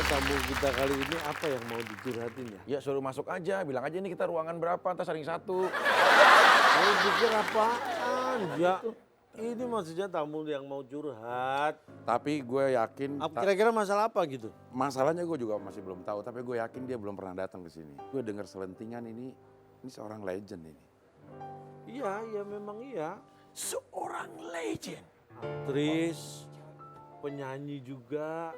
tamu kita kali ini apa yang mau dicurhatin ya? Ya suruh masuk aja, bilang aja ini kita ruangan berapa, ntar saling satu. Kamu pikir apaan? Ya, ini maksudnya tamu yang mau curhat. Tapi gue yakin, Kira-kira masalah apa gitu? masalahnya gue juga masih belum tahu, tapi gue yakin dia belum pernah datang ke sini. Gue dengar selentingan ini seorang legend ini. Iya, iya memang iya. Seorang legend. Aktris, penyanyi juga.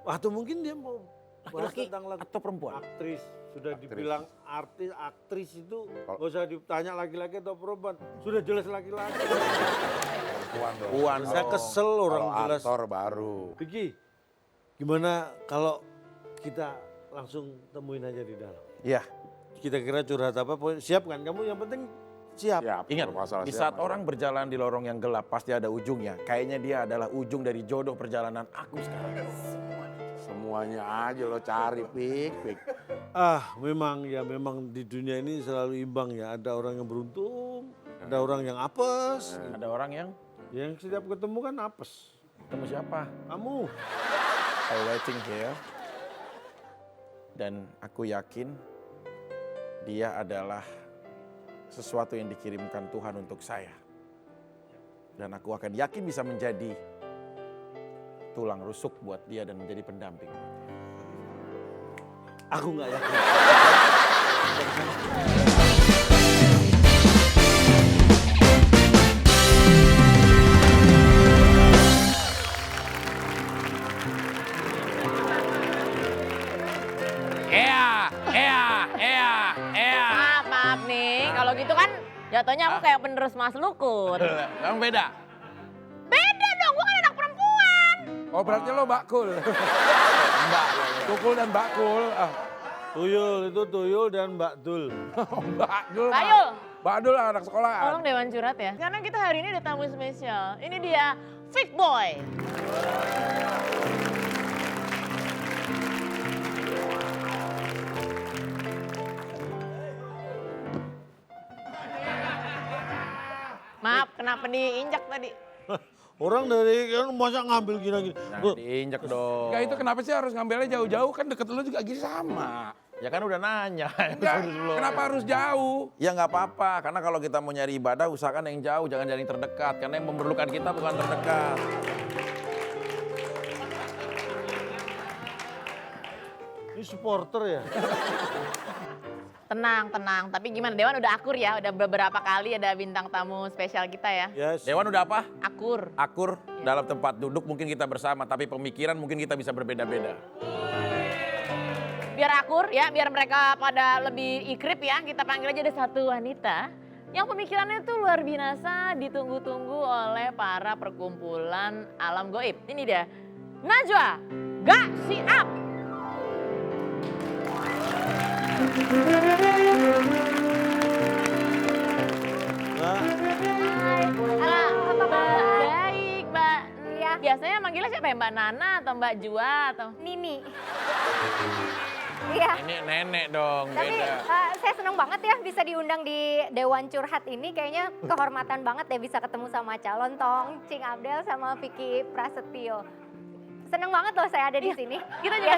Atau mungkin dia mau bahas Laki-laki tentang atau perempuan? aktris. Sudah Aktris. dibilang artis, aktris itu gak usah ditanya laki-laki atau perempuan. Sudah jelas laki-laki. Perempuan dong. Saya kesel orang Kalau jelas. aktor baru. Vicky, gimana kalau kita langsung temuin aja di dalam? Iya. Kita kira curhat apa, siap kan? Kamu yang penting siap. Ya, Ingat, di saat orang berjalan di lorong yang gelap pasti ada ujungnya. Kayaknya dia adalah ujung dari jodoh perjalanan aku sekarang. Semuanya aja lo cari, Pik. Memang di dunia ini selalu imbang ya. Ada orang yang beruntung, ada orang yang apes. Ada orang yang Yang setiap ketemu kan apes. ketemu siapa? Kamu. I waiting here. Dan aku yakin dia adalah sesuatu yang dikirimkan Tuhan untuk saya. Dan aku akan yakin bisa menjadi tulang rusuk buat dia dan menjadi pendamping. Aku nggak yakin. Maaf nih, kalau gitu kan jatuhnya aku kayak penerus Mas Lukut. Kamu beda? Beda dong, gua kan anak perempuan. Oh berarti lo bakul. Mbak. Tukul dan bakul. Tuyul itu tuyul dan Mbak Dul. Mbak Dul. Bayul. Mbak Dul anak sekolah. Tolong Dewan Curhat ya. Karena kita hari ini ada tamu spesial. Ini dia, Vic Boy. Maaf, kenapa diinjak tadi? Orang dari kan masa ngambil gini-gini. Nah, diinjak dong. Enggak itu kenapa sih harus ngambilnya jauh-jauh, kan deket lu juga gini sama. Ya kan udah nanya. Enggak, kenapa harus jauh? Ya nggak apa-apa, karena kalau kita mau nyari ibadah usahakan yang jauh, jangan yang terdekat. Karena yang memerlukan kita bukan terdekat. Ini supporter ya. Tenang, tenang. Tapi gimana, Dewan udah akur ya? Udah beberapa kali ada bintang tamu spesial kita ya? Yes. Dewan udah apa? Akur. Akur dalam tempat duduk mungkin kita bersama, tapi pemikiran mungkin kita bisa berbeda-beda. Biar akur ya, biar mereka pada lebih ikrip ya. Kita panggil aja ada satu wanita yang pemikirannya tuh luar biasa, ditunggu-tunggu oleh para perkumpulan alam goib. Ini dia, Najwa Gak Siap. Halo, baik Mbak. Iya. Biasanya manggilnya siapa ya, Mbak Nana atau Mbak Jua atau? Nini. Iya. Ini nenek dong, Tapi beda. saya seneng banget ya bisa diundang di Dewan Curhat ini. Kayaknya kehormatan banget ya bisa ketemu sama calon Tong, Cing Abdel sama Vicky Prasetyo. Seneng banget loh saya ada di sini. Kita juga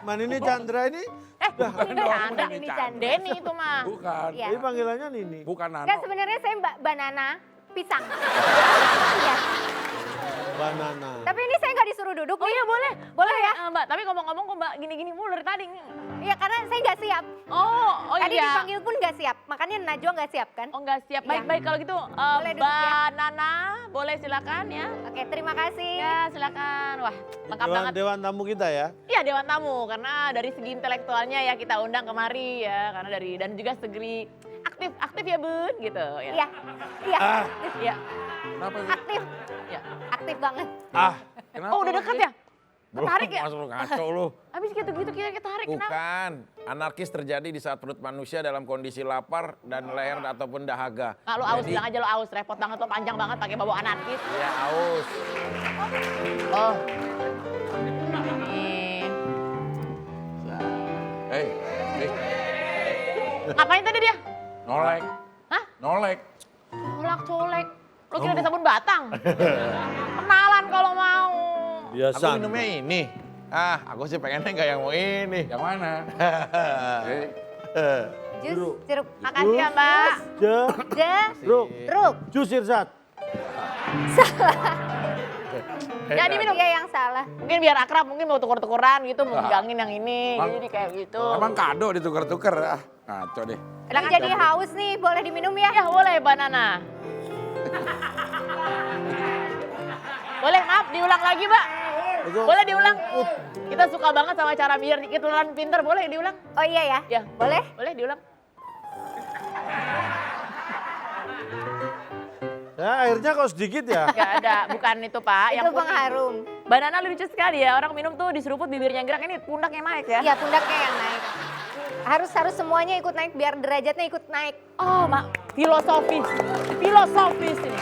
Manini Chandra ini. ini Chandra. Denny itu mah. Bukan. Iya. Jadi panggilannya Nini. Bukan Nano. Kan sebenarnya saya Mbak Banana Pisang. Iya. Banana. Tapi ini saya nggak disuruh duduk. Oh nih. iya boleh. Boleh ya? Mbak, tapi ngomong-ngomong kok Mbak gini-gini mulu dari tadi. Iya karena saya nggak siap. Oh Tadi iya. dipanggil pun nggak siap. Makanya Najwa nggak siap kan? Oh nggak siap. Iya. Baik-baik kalau gitu Boleh duduk ya. Mbak Nana boleh silakan ya. Oke terima kasih. Ya silakan. Wah lengkap banget. Dewan tamu kita ya. Iya Dewan Tamu karena dari segi intelektualnya ya kita undang kemari ya karena dari dan juga segi aktif ya Bun gitu ya. Iya. Iya. Iya. Kenapa sih? Aktif. Iya. Aktif banget. Kenapa Oh udah lu dekat sih? ya? Ketarik ya? Masuk lu ngaco lu. Habis gitu-gitu kita ketarik kenapa? Bukan, anarkis terjadi di saat perut manusia dalam kondisi lapar dan leher ataupun dahaga. Nggak lu aus, Jadi- bilang aja lu aus. Repot banget lo, panjang banget pakai bawa anarkis. Ya aus. Oh. Nih. Hei, Ngapain tadi dia? nolek. Hah? Nolek. Colak colek. Lo kira ada sabun batang? Kenalan kau Ya, Aku santai. minumnya ini. Aku sih pengennya nggak yang mau ini. Yang mana? Jus jeruk. Makasih ya Mbak. Jeruk. Jeruk. Jus Irsat. Ya diminum. Dia yang salah. Mungkin biar akrab, mungkin mau tukur-tukuran gitu, mau megangin yang ini, jadi kayak gitu. Emang kado ditukar-tukar. Ngaco deh. Ini jadi haus nih, boleh diminum ya? Ya boleh banana. Boleh, maaf diulang lagi Mbak. Boleh diulang. Kita suka banget sama cara biar dikit pinter, boleh diulang? Oh iya ya? Ya, Boleh? boleh diulang. Ya airnya kok sedikit ya. Gak ada, bukan itu Pak. Itu Yang pengharum. banana lucu sekali ya, orang minum tuh diseruput bibirnya gerak, ini pundaknya naik ya. Iya, pundaknya yang naik. Harus semuanya ikut naik biar derajatnya ikut naik. Oh, filosofis. Filosofis ini.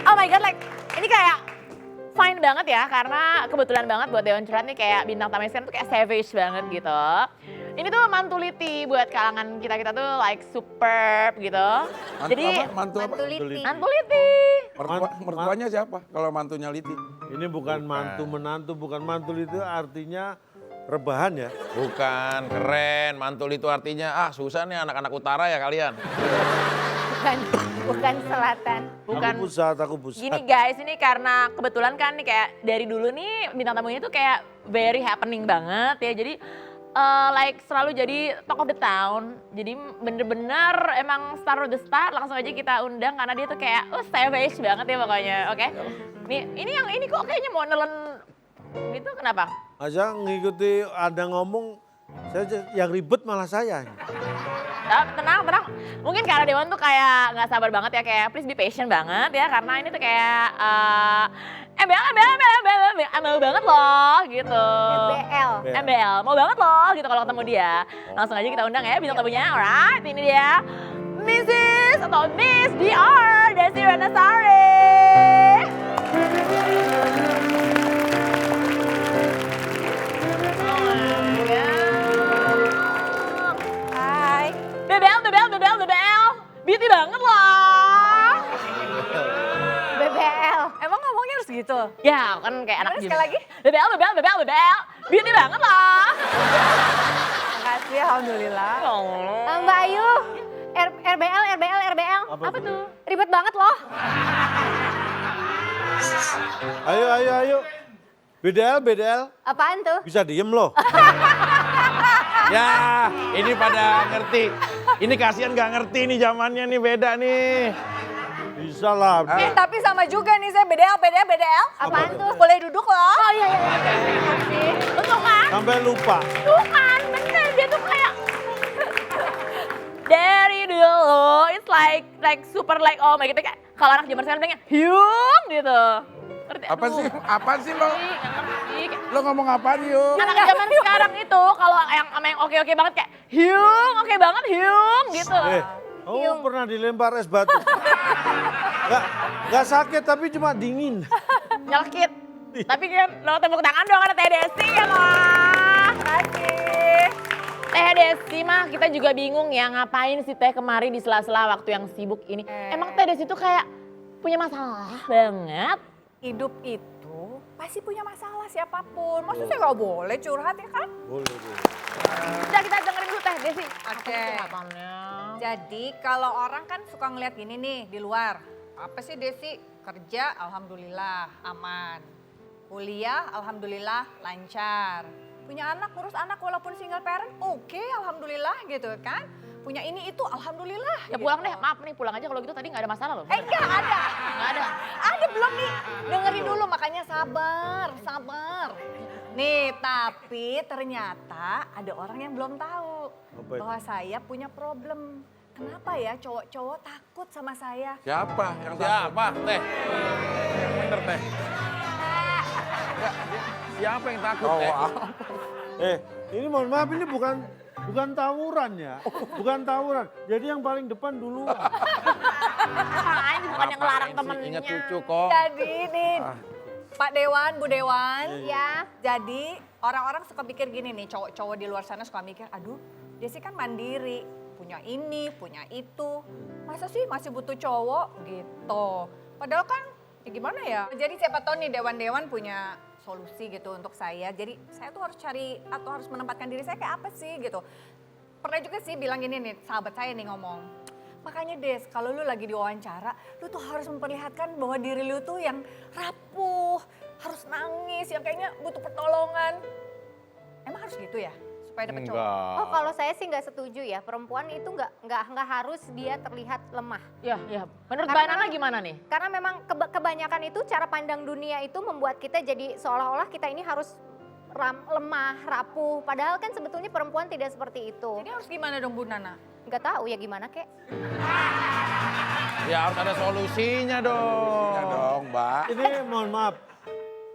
Oh my god, like ini kayak fine banget ya karena kebetulan banget buat Dewan Curhat nih kayak bintang tamu sekarang tuh kayak savage banget gitu. Ini tuh mantuliti buat kalangan kita tuh like superb gitu. Jadi Mantu apa? Mantuliti. mantuliti. Mertuanya siapa? Kalau mantunya Liti. Ini bukan mantu menantu, bukan mantul itu artinya rebahan ya. Bukan, keren. Mantul itu artinya, susah nih anak-anak utara ya kalian. Bukan selatan. Bukan. Aku pusat. Gini guys, ini karena kebetulan kan nih kayak dari dulu nih bintang tamunya tuh kayak very happening banget ya. Jadi like selalu jadi talk of the town. Jadi bener-bener emang star of the star, langsung aja kita undang karena dia tuh kayak savage banget ya pokoknya. Oke. Nih, ini kok kayaknya mau nelen gitu kenapa? Aja ngikuti Anda ngomong, yang ribet malah saya. Tenang. Mungkin karena Dewan tuh kayak nggak sabar banget ya, kayak please be patient banget ya, karena ini tuh kayak MBL banget loh gitu. MBL, mau banget loh gitu kalau ketemu dia. Langsung aja kita undang ya bintang tamunya, alright ini dia. Mrs. atau Miss DR Desi Renasari. Hai. Bebel. Beauty banget loh. BBL. Emang ngomongnya harus gitu? Ya kan kayak anak Terus sekali lagi? Bebel. Beauty banget loh. Makasih, alhamdulillah. Mbak Ayu. RBL. Apa tuh? Ribet banget loh. Ayo. BDL. Apaan tuh? Bisa diem loh. Ya, ini pada ngerti. Ini kasihan nggak ngerti nih zamannya nih, beda nih. Bisa lah. Tapi sama juga nih saya BDL. Apaan tuh? Boleh duduk loh. Oh iya. Makasih. Betul kan? Sampai lupa. Tuh kan, bener dia tuh kayak dari dulu, it's like super like oh my god, kayak kalau anak zaman sekarang bilangnya hyung gitu. Ngerti? Apaan sih lo? Nggak ngerti. Lo ngomong apaan yuk? Anak zaman sekarang itu kalau yang sama yang oke banget kayak hyung, oke banget hyung gitu. Kamu pernah dilempar es batu? Gak sakit tapi cuma dingin. Nyelkit. Tapi kan lo tepuk tangan dong ada Teh Desi ya mah. Makasih. Teh Desi mah kita juga bingung ya ngapain sih Teh kemari di sela-sela waktu yang sibuk ini. Emang Teh Desi tuh kayak punya masalah banget. Hidup itu pasti punya masalah siapapun. Maksudnya saya nggak boleh curhat ya kan? Boleh. Udah kita dengerin dulu Teh Desi. Oke. Jadi kalau orang kan suka ngeliat gini nih di luar. Apa sih Desi? Kerja alhamdulillah aman. Kuliah alhamdulillah lancar. Punya anak, ngurus anak walaupun single parent oke, alhamdulillah gitu kan. Punya ini itu alhamdulillah. Ya pulang deh, maaf nih pulang aja kalau gitu tadi nggak ada masalah loh. Enggak ada. Nggak ada. Ada belum nih? Dengerin dulu makanya sabar. Nih tapi ternyata ada orang yang belum tahu Apa itu? bahwa saya punya problem. Kenapa ya cowok-cowok takut sama saya? Siapa yang takut? Siapa, Teh? Yang bener, Teh. Siapa yang takut, Teh? Ini mohon maaf ini bukan tawuran ya. Bukan tawuran. Jadi yang paling depan duluan. Ngapain di depan yang ngelarang Ngapain sih? temennya. Ingat cucu kok. Jadi nih Pak Dewan, Bu Dewan. Ya. Jadi orang-orang suka pikir gini nih, cowok-cowok di luar sana suka mikir, aduh Desi kan mandiri, punya ini, punya itu. Masa sih masih butuh cowok gitu. Padahal kan Ya gimana ya? Jadi siapa tahu nih dewan-dewan punya solusi gitu untuk saya. Jadi saya tuh harus cari atau harus menempatkan diri saya kayak apa sih gitu. Pernah juga sih bilang gini nih, sahabat saya nih ngomong. Makanya Des, kalau lu lagi diwawancara, lu tuh harus memperlihatkan bahwa diri lu tuh yang rapuh, harus nangis, yang kayaknya butuh pertolongan. Emang harus gitu ya? Supaya dapet cowok? Oh kalau saya sih nggak setuju ya, perempuan itu nggak harus dia terlihat lemah. Ya, ya. Menurut Karena Mbak Nana memang- gimana nih? Karena memang kebanyakan itu cara pandang dunia itu membuat kita jadi seolah-olah kita ini harus lemah, rapuh. Padahal kan sebetulnya perempuan tidak seperti itu. Jadi harus gimana dong Bu Nana? Nggak tahu ya gimana kek. Ya harus ada solusinya dong. Ya dong, Mbak. Ini mohon maaf,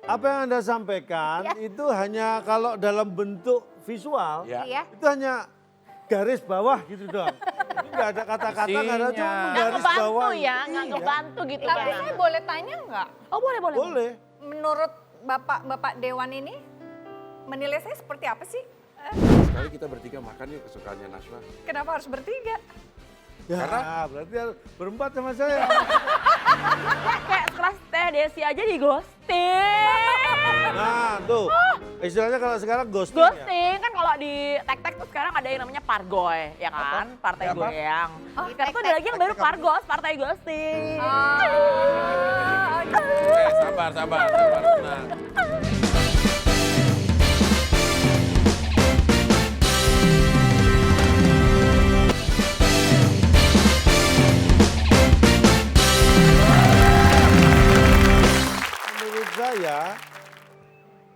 apa yang Anda sampaikan itu hanya kalau dalam bentuk visual, Ya. Iya. itu hanya garis bawah gitu doang. Ini nggak ada kata-kata, nggak ada, cuma Isinya. Nggak garis ngebantu bawah. ya, nggak Iya. ngebantu gitu Tapi kan. saya boleh tanya nggak? Oh boleh, boleh. Boleh. Menurut Bapak Dewan ini, menilai saya seperti apa sih? Sekali kita bertiga makan yuk kesukaannya Naswa. Kenapa harus bertiga? Ya, berarti harus berempat sama saya. Kayak sekelas Teh Desi aja di ghosting. Nah, tuh. Istilahnya kalau sekarang ghosting ya. Ghosting kan kalau di tek-tek tuh sekarang ada yang namanya pargoy, ya kan? Partai Apa? goyang. Oh, Sekarang tuh ada tek-tek. lagi yang baru pargos, partai ghosting. Sabar, sabar, sabar. Tenang. Menurut saya,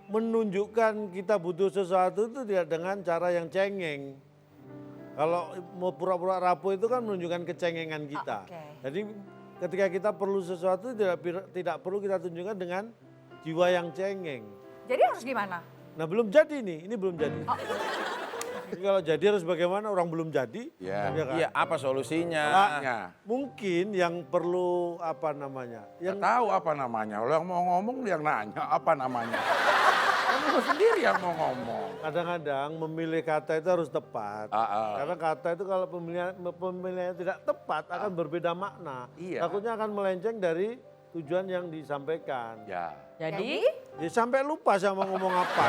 menunjukkan kita butuh sesuatu itu tidak dengan cara yang cengeng. Kalau mau pura-pura rapuh itu kan menunjukkan kecengengan kita. Oke. Jadi ketika kita perlu sesuatu tidak perlu kita tunjukkan dengan jiwa yang cengeng. Jadi harus gimana? Nah belum jadi nih, ini belum jadi. Jadi kalau jadi harus bagaimana? Orang belum jadi. Ya. ya kan? Iya, apa solusinya? Ya. Mungkin yang perlu apa namanya? Yang Yang tahu apa namanya. Lo yang mau ngomong dia yang nanya apa namanya. Kamu sendiri yang mau ngomong. kadang-kadang memilih kata itu harus tepat. Ah. Karena kata itu kalau pemilihan tidak tepat akan berbeda makna. Iya. Takutnya akan melenceng dari tujuan yang disampaikan. Ya. Jadi, Ya, sampai lupa sama ngomong apa.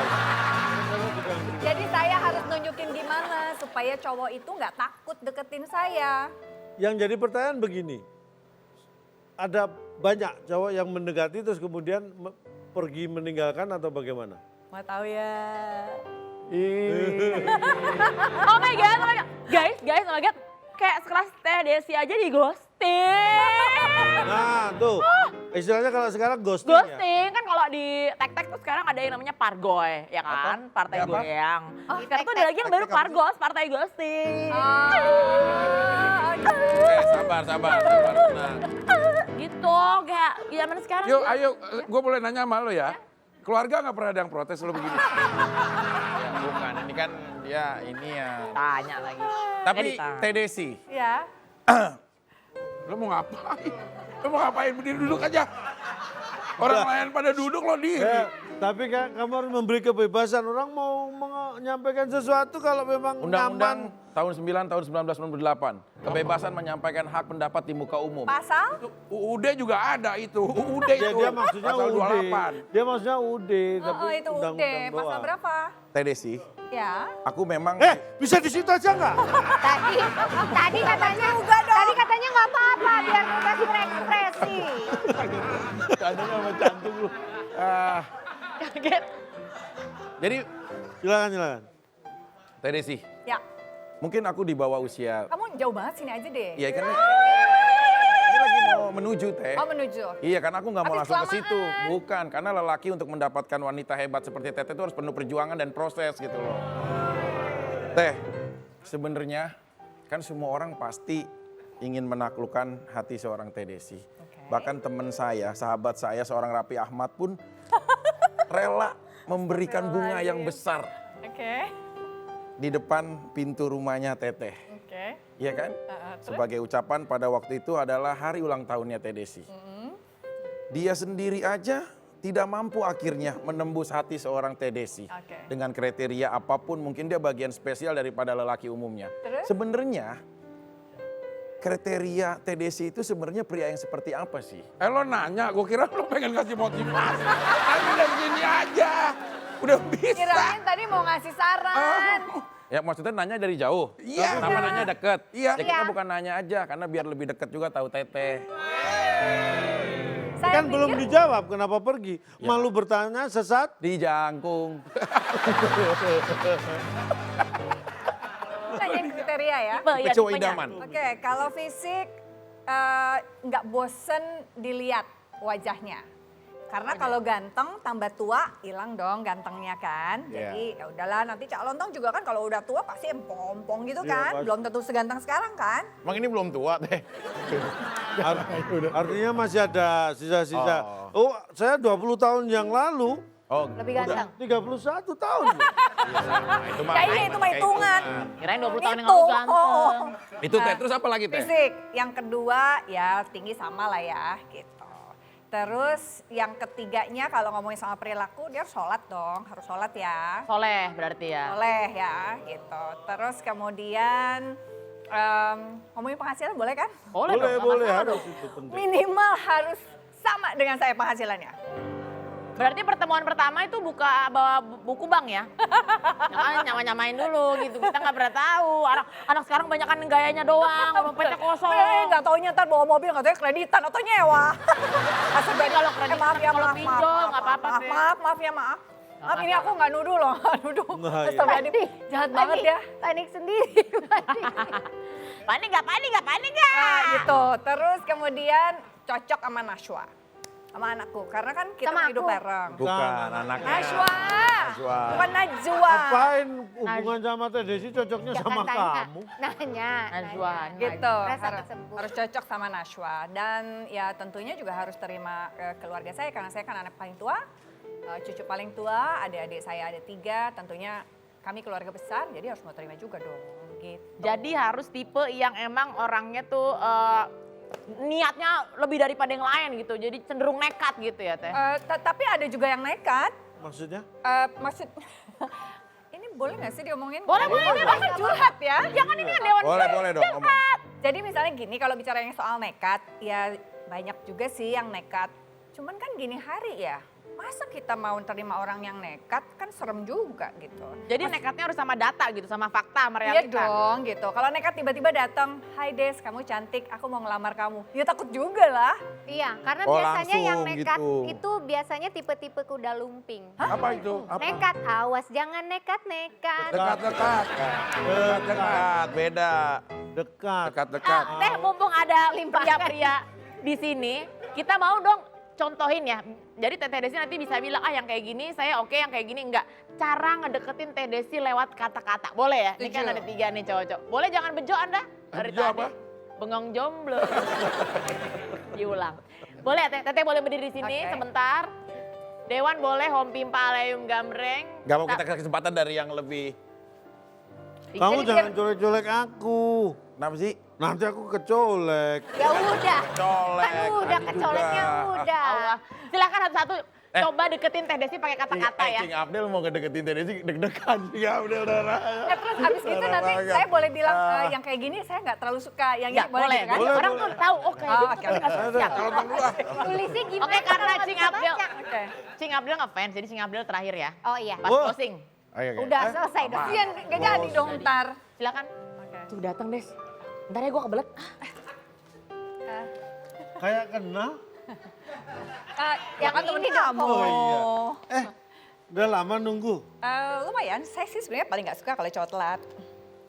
Jadi saya harus nunjukin gimana supaya cowok itu nggak takut deketin saya. Yang jadi pertanyaan begini. Ada banyak cowok yang mendekati terus kemudian pergi meninggalkan atau bagaimana? Mau tahu ya? oh my god, guys, oh my god, kayak sekelas Teh Desi aja di ghosting. Nah tuh, istilahnya kalau sekarang ghosting, ya. Ghosting kan kalau di tek-tek tuh sekarang ada yang namanya pargoy, ya kan? Partai Ya, apa? goyang. Oh, Sekarang tuh ada tek-tek. lagi yang baru pargos, partai ghosting. Sabar, sabar, sabar. Tenang. Gitu, kayak zaman sekarang. Yuk tuh- ayo, gue boleh nanya sama lo ya. Keluarga nggak pernah ada yang protes lo begini. Ya, bukan, ini kan dia ini ya. Tanya lagi. Tapi ditanya. Teh Desi, Ya. Lo mau ngapain? Lo mau ngapain? Berdiri duduk aja. Orang lain pada duduk lo diri. Tapi kan kamu harus memberi kebebasan. Orang mau menyampaikan sesuatu kalau memang Undang-Undang nyaman. tahun 9 tahun 1998, kebebasan menyampaikan hak pendapat di muka umum. Pasal? UUD juga ada itu. UUD Ya, itu. dia maksudnya Pasal UUD. 28. Dia maksudnya UUD. Oh itu udah. Pasal berapa? Teh Desi, Ya. aku memang Bisa di situ aja nggak? Tadi katanya tadi katanya nggak apa-apa biar bebas berekspresi. Tanya sama jantung lu. Kaget. jadi Silakan. Teh Desi, Ya. mungkin aku di bawah usia. Kamu jauh banget sini aja deh. Iya kan ini lagi mau menuju Teh. Oh menuju. Iya, karena aku nggak mau Habis langsung ke situ. kelamaan. Bukan, karena lelaki untuk mendapatkan wanita hebat seperti Teh itu harus penuh perjuangan dan proses gitu loh. Teh, sebenarnya kan semua orang pasti ingin menaklukkan hati seorang Teh Desi. Bahkan teman saya, sahabat saya, seorang Raffi Ahmad pun rela memberikan bunga yang besar Oke. di depan pintu rumahnya Teteh. Oke. Iya kan? Sebagai ucapan pada waktu itu adalah hari ulang tahunnya Teh Desi. Dia sendiri aja tidak mampu akhirnya menembus hati seorang Teh Desi. Oke. Dengan kriteria apapun mungkin dia bagian spesial daripada lelaki umumnya. Terus? Sebenarnya kriteria TDC itu sebenarnya pria yang seperti apa sih? Lo nanya, gue kira lo pengen kasih motivasi. Tapi dari sini aja, udah bisa. Kirain tadi mau ngasih saran. Ya maksudnya nanya dari jauh. Iya. Kenapa nanya deket? Iya. Ya kita Iya. bukan nanya aja, karena biar lebih deket juga tahu teteh. Saya Kan belum dijawab kenapa pergi. Malu bertanya sesat. Di jangkung. nanya kriteria ya. Tipe, ya, Cowok tipenya. idaman. Oke, kalau fisik nggak bosen dilihat wajahnya. Karena kalau ganteng tambah tua hilang dong gantengnya kan. Jadi ya udahlah nanti Cak Lontong juga kan kalau udah tua pasti empong-empong gitu Iya, kan. pasti. Belum tentu seganteng sekarang kan. Emang ini belum tua teh? Artinya masih ada sisa-sisa. Oh, saya 20 tahun yang lalu Oh, Lebih ganteng. 31 tahun. itu mah. Ya iya itu mah hitungan. Kirain 20 tahun yang Itu, lalu ganteng. oh. Itu teh, terus apa lagi teh? Fisik. Yang kedua ya tinggi sama lah ya gitu. Terus yang ketiganya kalau ngomongin sama perilaku dia harus sholat dong. Harus sholat ya. Soleh berarti ya. Boleh ya gitu. Terus kemudian ngomongin penghasilan boleh kan? Boleh, dong, nggak Boleh, masalah harus dong. itu penting. Minimal harus sama dengan saya penghasilannya. Berarti pertemuan pertama itu bawa buku bank ya? Jangan nyamain dulu gitu. Kita nggak pernah tahu. Anak sekarang banyak kan gayanya doang, dompetnya kosong. Nggak taunya ntar bawa mobil nggak taunya kreditan atau nyewa. Asal Tapi kalau kreditan, maaf ya kalau maaf, pinjol maaf, nggak apa-apa, maaf, Teh. maaf ya maaf. Maaf ini aku nggak nuduh loh, nggak nuduh. Nah, iya. Astagfirullahaladzim, jahat banget ya. Panik sendiri. Panik nggak? Nah, gitu. Terus kemudian cocok sama Nashwa. Sama anakku, karena kan kita Sama hidup aku. bareng. Bukan anaknya. Nashwa, bukan Najwa. Ngapain hubungan sama Teh Desi cocoknya sama Jangan tanya. kamu? Nanya. Najwa. nanya. Gitu, Rasa harus, tersebut. harus cocok sama Nashwa. Dan ya tentunya juga harus terima keluarga saya, karena saya kan anak paling tua, cucu paling tua, adik-adik saya ada 3, tentunya kami keluarga besar, jadi harus mau terima juga dong. Gitu. Jadi harus tipe yang emang orangnya tuh niatnya lebih daripada yang lain gitu. Jadi cenderung nekat gitu ya Teh. Tapi ada juga yang nekat. Maksudnya? Maksud ini boleh nggak sih diomongin? Boleh. Kan curhat ya. Jangan ini kan dewan. Boleh dong ngomong. Jadi misalnya gini, kalau bicara yang soal nekat, ya banyak juga sih yang nekat. Cuman kan gini hari ya, masa kita mau terima orang yang nekat, kan serem juga gitu. Jadi nekatnya harus sama data gitu, sama fakta, sama Iya realita. dong gitu. Kalau nekat tiba-tiba datang, Hai Des, kamu cantik, aku mau ngelamar kamu. Ya takut juga lah. Iya, karena Oh, biasanya yang langsung nekat gitu. itu biasanya tipe-tipe kuda lumping. Apa itu? Apa? Nekat, awas jangan nekat-nekat. Dekat. Beda. Dekat. Dekat. Teh mumpung ada pria-pria di sini, kita mau dong contohin ya. Jadi Teh Desi nanti bisa bilang, yang kayak gini saya oke, yang kayak gini enggak. Cara ngedeketin Teh Desi lewat kata-kata. Boleh ya? Ini kan Setuju. ada 3 nih cowok-cowok. Boleh jangan bejo Anda? Dari Bejo tadi. apa? Bengong jomblo. Diulang. Boleh ya Teh? Teteh boleh berdiri di sini Oke. sebentar. Dewan boleh, Hom Pimpa Alayum Gamreng. Gak mau kita kasih kesempatan dari yang lebih. Kamu Jadi jangan colek-colek aku. Kenapa sih? Nanti aku kecolek. Ya udah. Colek. Kan udah Tadi kecoleknya juga. udah. Allah. Silakan satu-satu coba deketin Teh Desi pakai kata-kata ya. Cing Abdel mau ngedeketin Teh Desi deg-degan. Cing Abdel udah. Terus abis itu nanti saya boleh bilang, yang kayak gini saya nggak terlalu suka. Yang Ya ini boleh, boleh. gitu kan? Boleh, Orang boleh. tuh tahu oke. Oh, oke, oke. Siap. Kalau Bang dulu ah. Tulisnya gimana? Oke, karena kalau nggak Cing bisa Abdel, baca? Oke. Cing Abdel ngefans, jadi Cing Abdel terakhir ya. Oh iya. Pas Oh. closing. Udah selesai dong. Kasian, gak jadi dong ntar. Silakan. Oke. Tuh datang Des. Ntar ya gue kebelet. Kayak kenal. Yang kan temen ini dong. kamu. Oh iya. Udah lama nunggu. Lumayan, saya sih sebenarnya paling nggak suka kalau cowok telat.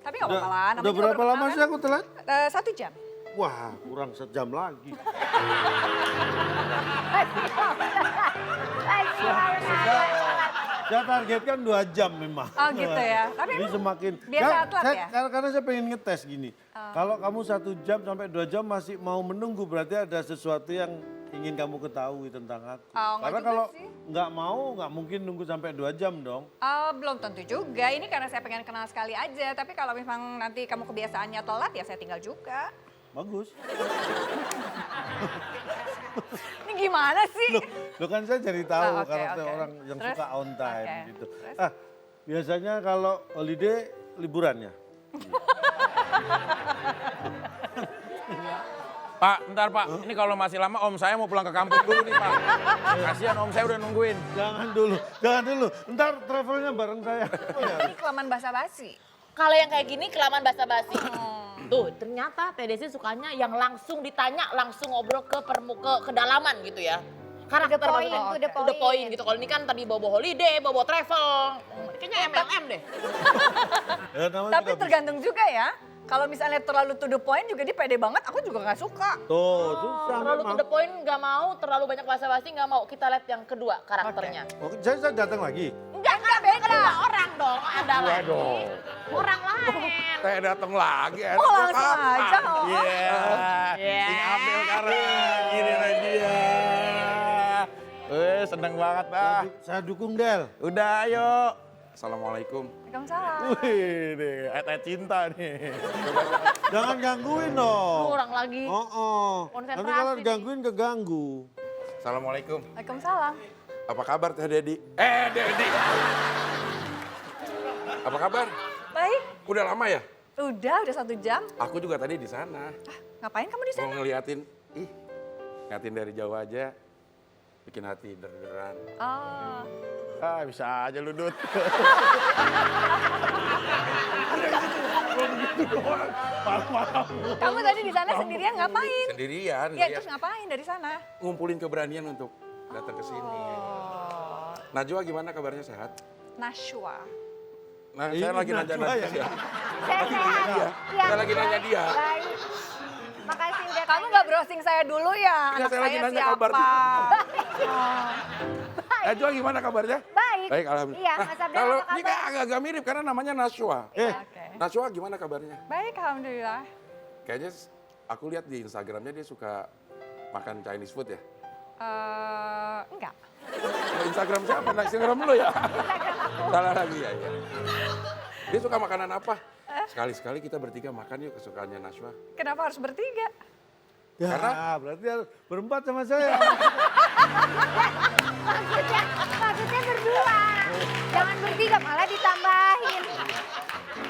Tapi nggak apa-apa lah. namanya Udah juga berapa baru lama kenal sih kan. aku telat? 1 jam. Wah, kurang sejam lagi. Saya targetkan 2 jam memang. Oh gitu ya. Tapi Jadi emang semakin biasa telat ya? karena saya pengen ngetes gini. Kalau kamu 1 jam sampai 2 jam masih mau menunggu, berarti ada sesuatu yang ingin kamu ketahui tentang aku. Oh, nggak Karena juga kalau sih. nggak mau, nggak mungkin nunggu sampai 2 jam dong. belum tentu juga. Ini karena saya pengen kenal sekali aja. Tapi kalau memang nanti kamu kebiasaannya telat ya saya tinggal juga. Bagus. Ini gimana sih? Loh kan saya jadi tahu Oh, oke, karakter oke. orang yang Terus? suka on time Oke. gitu. Terus? Biasanya kalau holiday liburannya. Pak, bentar Pak. Ini kalau masih lama om saya mau pulang ke kampung dulu nih Pak. Kasihan om saya udah nungguin. Jangan dulu. Ntar travelnya bareng saya. Ini kelamaan basa-basi. Kalau yang kayak gini kelamaan basa-basi. Tuh, ternyata TDC sukanya yang langsung ditanya, langsung ngobrol ke kedalaman gitu ya. Karakter To the point, maksudnya. to the point. Gitu. Kalau ini kan tadi bawa holiday, bawa travel. Kayaknya MLM deh. Ya, namanya Tapi juga tergantung juga ya. Kalau misalnya terlalu to the point juga dia pede banget, aku juga nggak suka. Tuh, susah Terlalu to memang. the point nggak mau, terlalu banyak basa-basi nggak mau. Kita lihat yang kedua karakternya. Oke, saya datang lagi. Enggak beda. Orang dong, ada Gua lagi. dong. Orang lain. Saya datang lagi. enak Oh, buat langsung apa? aja. Oh. Iya. Iya. Sing Abdel karang. Ini dia. Seneng banget dah. Saya dukung Del. Udah ayo. Assalamualaikum. Waalaikumsalam. Wih, nih, ayat cinta nih. Jangan gangguin Lu dong. orang lagi. Oh. Konsentrasi Nanti kalau nih. digangguin keganggu. Assalamualaikum. Waalaikumsalam. Apa kabar Teh Dedi? Dedi. Apa kabar? Baik. Udah lama ya? Udah 1 jam. Aku juga tadi di sana. Ngapain kamu di sana? Mau ngeliatin dari jauh aja. Bikin hati der-deran. Oh. Bisa aja lu Dut. Kamu tadi di sana sendirian ngapain? Sendirian. Ya, lihat. terus ngapain dari sana? Ngumpulin keberanian untuk datang ke sini. Oh. Najwa gimana kabarnya sehat? Nashwa. Nah, Ini saya lagi nanya Najwa ya? dia. Saya sehat. Iya. Iya, Saya lagi nanya baik, dia. Baik. Makasih udah Kamu nggak browsing saya dulu ya? Enggak, Anak saya lagi saya nanya siapa? kabar. Oh. Najwa gimana kabarnya? Baik. Baik, alhamdulillah. Iya, Mas Abdel Kalau apa ini kabar? kan agak-agak mirip karena namanya Nashwa. Oke. Nashwa gimana kabarnya? Baik, alhamdulillah. Kayaknya aku lihat di Instagramnya dia suka makan Chinese food ya. Enggak. Nah, Instagram siapa? Nah, Instagram lu ya? Salah lagi ya. Dia suka makanan apa? Sekali-sekali kita bertiga makan yuk kesukaannya Nashwa. Kenapa harus bertiga? Ya, Karena- berarti harus berempat sama saya. Maksudnya berdua. Jangan bertiga, malah ditambahin.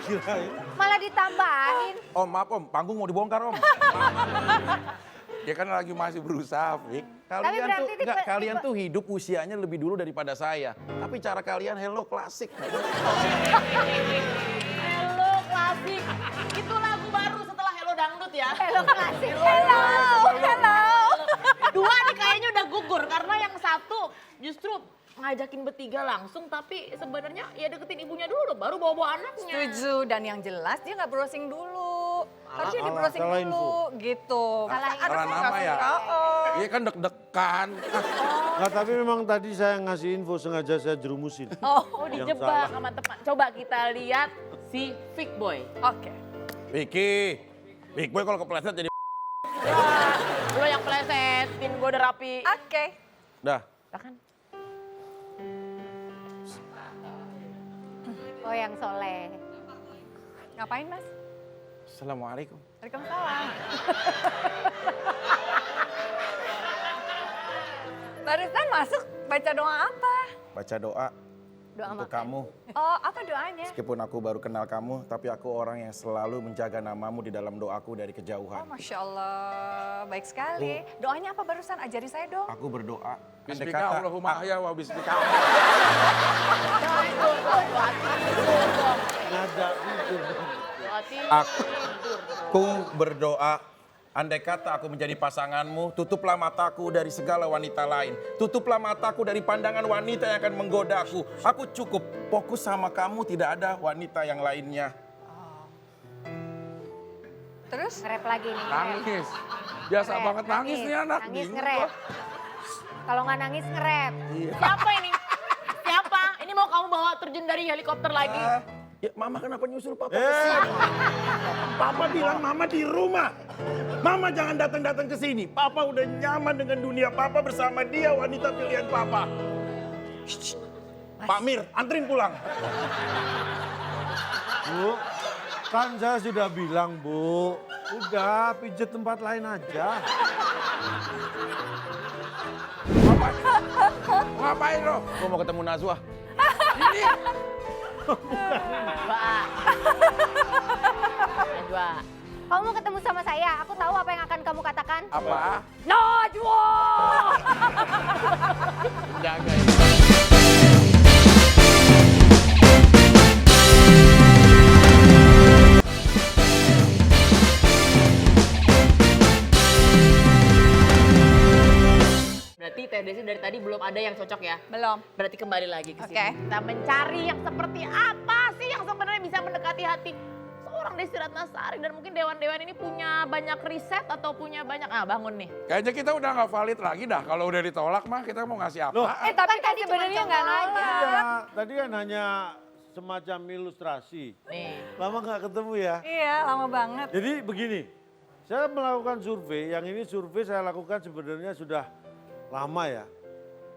Kirain. Malah ditambahin. Om, maaf om, panggung mau dibongkar om. Dia kan lagi masih berusaha, Fik. Kalian berarti tuh enggak, tipe- kalian tuh hidup usianya lebih dulu daripada saya. Tapi cara kalian hello klasik. Hello klasik. Itu lagu baru setelah Hello Dangdut ya. Hello klasik. Hello. Dua nih kayaknya udah gugur karena yang satu justru ngajakin bertiga langsung tapi sebenarnya ya deketin ibunya dulu baru bawa anaknya. Setuju, dan yang jelas dia nggak browsing dulu. Harusnya di Salah- browsing salah dulu, info. gitu. Salah Anak Salah saya nama nggak ya? suka, oh. Iya kan deg-degan. Nggak, tapi memang tadi saya ngasih info sengaja saya jerumusin. Oh Yang dijebak salah. sama teman. Coba kita lihat si Fik Boy. Oke. Vicky, Big Boy kalau kepleset jadi Lo yang plesetin gue udah rapi. Oke. dah. Kan? Oh, yang soleh. Ngapain, Mas? Assalamualaikum. Waalaikumsalam. Barusan masuk baca doa apa? Baca doa Doa untuk makan. kamu. Oh, apa doanya? Meskipun aku baru kenal kamu, tapi aku orang yang selalu menjaga namamu di dalam doaku dari Oh, kejauhan. Masya Allah. Baik sekali. Doanya apa barusan? Ajari saya dong. Aku berdoa. Andai Bismika kata- Allahumma ahya wa bismika. Nada itu. Aku berdoa, andai kata aku menjadi pasanganmu, tutuplah mataku dari segala wanita lain. Tutuplah mataku dari pandangan wanita yang akan menggodaku. Aku cukup fokus sama kamu, tidak ada wanita yang lainnya. Terus? Nge-rap lagi nih. nge-rap. Nangis. Biasa Nge-rap, banget nangis nih anak. Nangis Bingung nge-rap. gua. Kalau nggak nangis nge-rap. Siapa ini? Siapa? Ini mau kamu bawa terjun dari helikopter lagi? Ya, Mama kenapa nyusul Papa ke sini? Papa bilang Mama di rumah. Mama jangan datang-datang ke sini. Papa udah nyaman dengan dunia Papa bersama dia, wanita pilihan Papa. Shh, shh. Pak Mir, anterin pulang. Bu, kan saya sudah bilang, Bu. Udah, pijet tempat lain aja. Ngapain lo? Gua mau ketemu Najwa. Najwa. Najwa. Kamu mau ketemu sama saya, aku tahu apa yang akan kamu katakan. Apa? Najwa! Jaga ya. Berarti Teh Desi dari tadi belum ada yang cocok ya? Belum. Berarti kembali lagi ke sini. Oke. Kita mencari yang seperti apa sih yang sebenarnya bisa mendekati hati seorang Desi Ratnasari. Dan mungkin dewan-dewan ini punya banyak riset atau punya banyak, bangun nih. Kayaknya kita udah nggak valid lagi dah. Kalau udah ditolak mah kita mau ngasih apa? Loh. Tapi kan tadi cuma sebenarnya nggak contoh aja. nolak. Iya, tadi kan hanya semacam ilustrasi. Nih. Lama nggak ketemu ya. Iya, lama banget. Jadi begini, saya melakukan survei, yang ini survei saya lakukan sebenarnya sudah lama ya.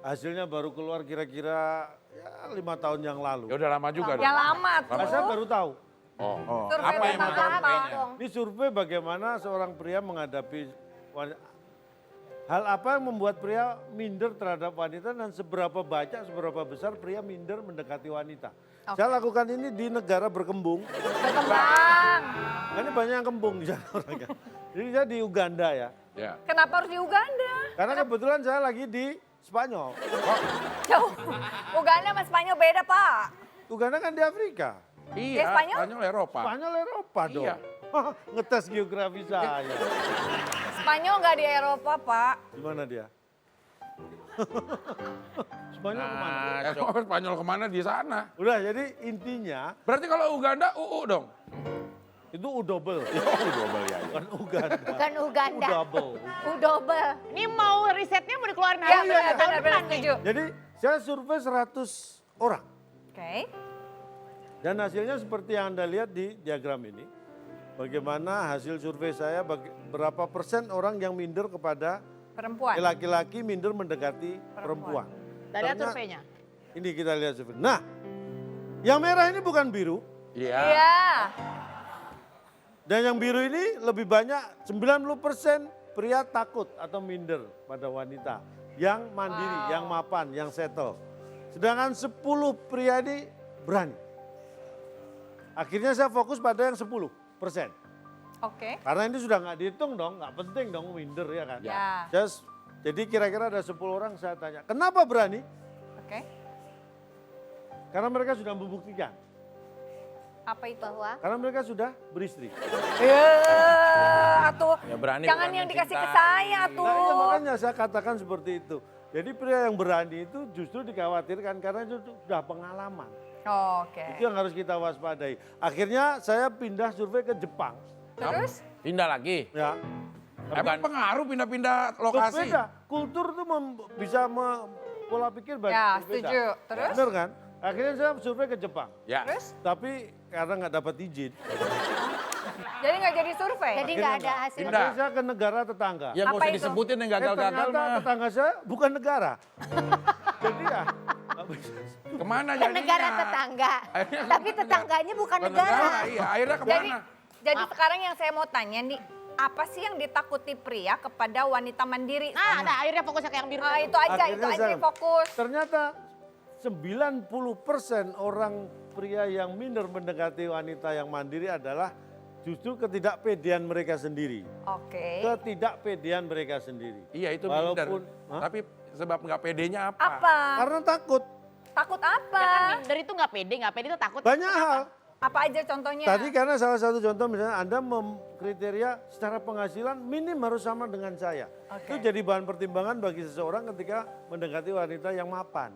Hasilnya baru keluar kira-kira ya 5 tahun yang lalu. Ya udah lama juga Yang dong. lama tuh. Nah, saya baru tahu. Oh. Survei Apa yang mau tentang apa? surveinya? Ini survei bagaimana seorang pria menghadapi hal apa yang membuat pria minder terhadap wanita dan seberapa banyak, seberapa besar pria minder mendekati wanita. Saya lakukan ini di negara berkembang. Berkembang. Ini banyak yang kembung di sana orangnya. Jadi saya di Uganda ya. Ya. Kenapa harus di Uganda? Karena kebetulan saya lagi di Spanyol. Jauh. Uganda sama Spanyol beda, Pak. Uganda kan di Afrika. Iya, Spanyol? Spanyol Eropa. Spanyol Eropa dong. Iya. Ngetes geografi saya. Spanyol nggak di Eropa, Pak. Di mana dia? Spanyol kemana? Nah, Spanyol kemana di sana? Udah, jadi intinya Berarti kalau Uganda UU dong. itu U-double. Oh, double ya. Bukan Uganda. Bukan Uganda. U-double. Double. Ini mau risetnya mau dikeluarin Ya, hari benar, tahun benar, depan nih. setuju. Jadi saya survei 100 orang. Oke. Dan hasilnya seperti yang Anda lihat di diagram ini. Bagaimana hasil survei saya, berapa persen orang yang minder kepada Perempuan. laki-laki minder mendekati perempuan. Dari Ternyata- surveinya. Ini kita lihat survei. Nah, yang merah ini bukan biru. Iya. Iya. Dan yang biru ini lebih banyak 90% pria takut atau minder pada wanita. Yang mandiri, yang mapan, yang settle. Sedangkan 10 pria ini berani. Akhirnya saya fokus pada yang 10%. Oke. Karena ini sudah nggak dihitung dong, nggak penting dong minder ya kan. Ya. Jadi kira-kira ada 10 orang saya tanya, kenapa berani? Oke. Karena mereka sudah membuktikan. Apa itu? Bahwa Karena mereka sudah beristri. Atuh. Ya berani Jangan bukan yang dikasih ke mencintai. saya Nah, iya, tuh. makanya saya katakan seperti itu. Jadi pria yang berani itu justru dikhawatirkan karena itu sudah pengalaman. Oke. Itu yang harus kita waspadai. Akhirnya saya pindah survei ke Jepang. Terus? Pindah lagi. Ya. Emang pengaruh pindah-pindah lokasi? Beda. Kultur itu bisa pola pikir banyak Ya, berbeda. setuju. Terus? Benar kan? Akhirnya saya survei ke Jepang. Ya. Terus? Tapi karena nggak dapat izin. Jadi nggak jadi survei? jadi nggak ada hasil. Pindah. Akhirnya saya ke negara tetangga. Ya nggak Apa usah itu? disebutin yang gagal-gagal ternyata mah. tetangga saya bukan negara. Jadi ya nggak bisa. Kemana Ke jadinya? negara tetangga. Akhirnya Tapi kemana? tetangganya bukan Bukan negara. Iya, akhirnya Jadi, kemana? jadi sekarang yang saya mau tanya nih, apa sih yang ditakuti pria kepada wanita mandiri? Nah, ada akhirnya fokusnya ke yang biru. Ah, itu aja Akhirnya yang saya- fokus. Ternyata 90% orang pria yang minder mendekati wanita yang mandiri adalah justru ketidakpedean mereka sendiri. Oke. Ketidakpedean mereka sendiri. Iya itu Walaupun, minder. Hah? Tapi sebab nggak pedenya apa? Apa? Karena takut. Takut Jangan apa? minder itu nggak pede itu takut. Banyak hal. Apa aja contohnya? Tadi karena salah satu contoh misalnya Anda kriteria secara penghasilan minim harus sama dengan saya. Oke. Itu jadi bahan pertimbangan bagi seseorang ketika mendekati wanita yang mapan.